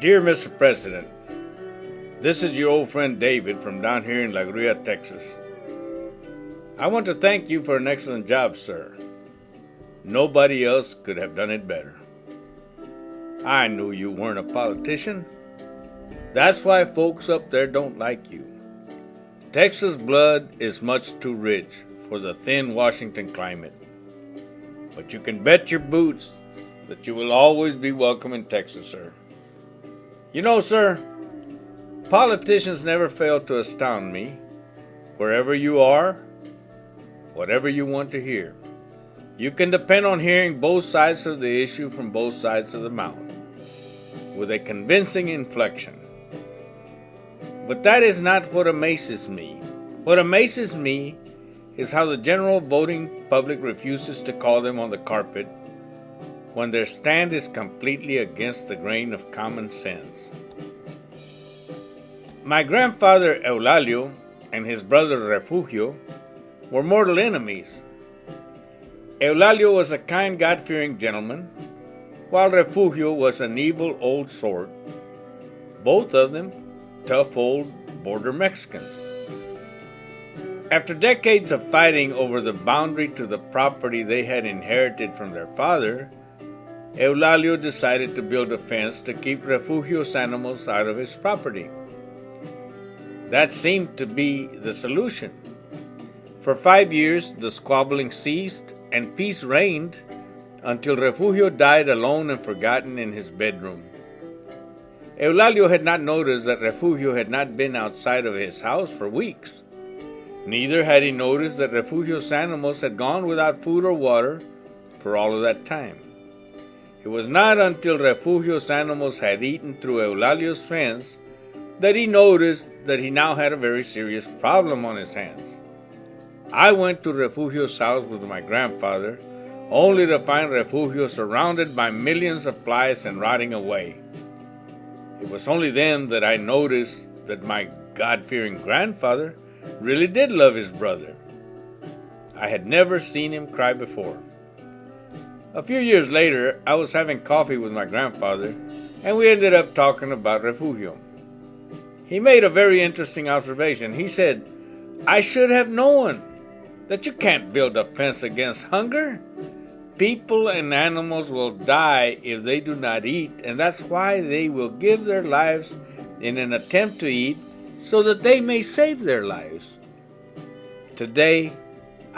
Dear Mr. President, this is your old friend David from down here in La Gruya, Texas. I want to thank you for an excellent job, sir. Nobody else could have done it better. I knew you weren't a politician. That's why folks up there don't like you. Texas blood is much too rich for the thin Washington climate. But you can bet your boots that you will always be welcome in Texas, sir. You know, sir, politicians never fail to astound me. Wherever you are, whatever you want to hear, you can depend on hearing both sides of the issue from both sides of the mouth, with a convincing inflection. But that is not what amazes me. What amazes me is how the general voting public refuses to call them on the carpet when their stand is completely against the grain of common sense. My grandfather Eulalio and his brother Refugio were mortal enemies. Eulalio was a kind, God-fearing gentleman, while Refugio was an evil old sort, both of them tough old border Mexicans. After decades of fighting over the boundary to the property they had inherited from their father, Eulalio decided to build a fence to keep Refugio's animals out of his property. That seemed to be the solution. For 5 years, the squabbling ceased and peace reigned until Refugio died alone and forgotten in his bedroom. Eulalio had not noticed that Refugio had not been outside of his house for weeks. Neither had he noticed that Refugio's animals had gone without food or water for all of that time. It was not until Refugio's animals had eaten through Eulalio's fence that he noticed that he now had a very serious problem on his hands. I went to Refugio's house with my grandfather, only to find Refugio surrounded by millions of flies and rotting away. It was only then that I noticed that my God-fearing grandfather really did love his brother. I had never seen him cry before. A few years later, I was having coffee with my grandfather, and we ended up talking about Refugio. He made a very interesting observation. He said, "I should have known that you can't build a fence against hunger. People and animals will die if they do not eat, and that's why they will give their lives in an attempt to eat so that they may save their lives." Today,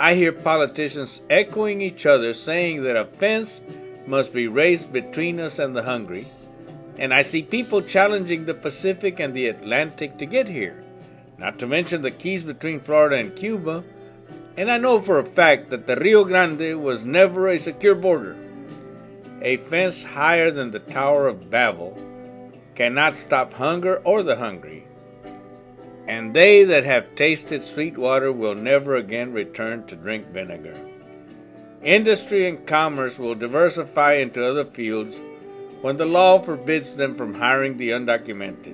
I hear politicians echoing each other saying that a fence must be raised between us and the hungry, and I see people challenging the Pacific and the Atlantic to get here, not to mention the keys between Florida and Cuba, and I know for a fact that the Rio Grande was never a secure border. A fence higher than the Tower of Babel cannot stop hunger or the hungry, and they that have tasted sweet water will never again return to drink vinegar. Industry and commerce will diversify into other fields when the law forbids them from hiring the undocumented.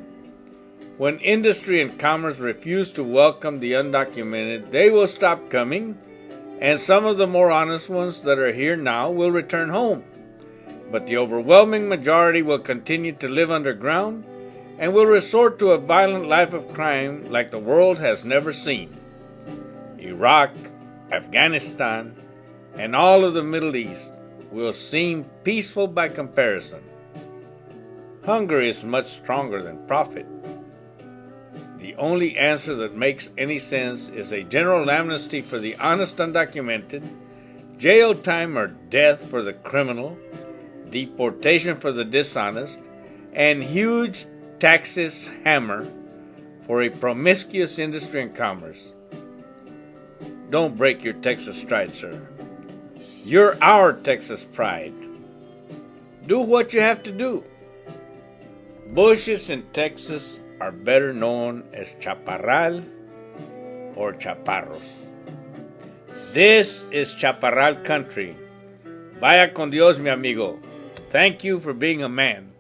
When industry and commerce refuse to welcome the undocumented, they will stop coming, and some of the more honest ones that are here now will return home. But the overwhelming majority will continue to live underground and will resort to a violent life of crime like the world has never seen. Iraq, Afghanistan, and all of the Middle East will seem peaceful by comparison. Hunger is much stronger than profit. The only answer that makes any sense is a general amnesty for the honest undocumented, jail time or death for the criminal, deportation for the dishonest, and huge taxes hammer for a promiscuous industry and commerce. Don't break your Texas stride, sir. You're our Texas pride. Do what you have to do. Bushes in Texas are better known as chaparral or chaparros. This is Chaparral country. Vaya con Dios, mi amigo. Thank you for being a man.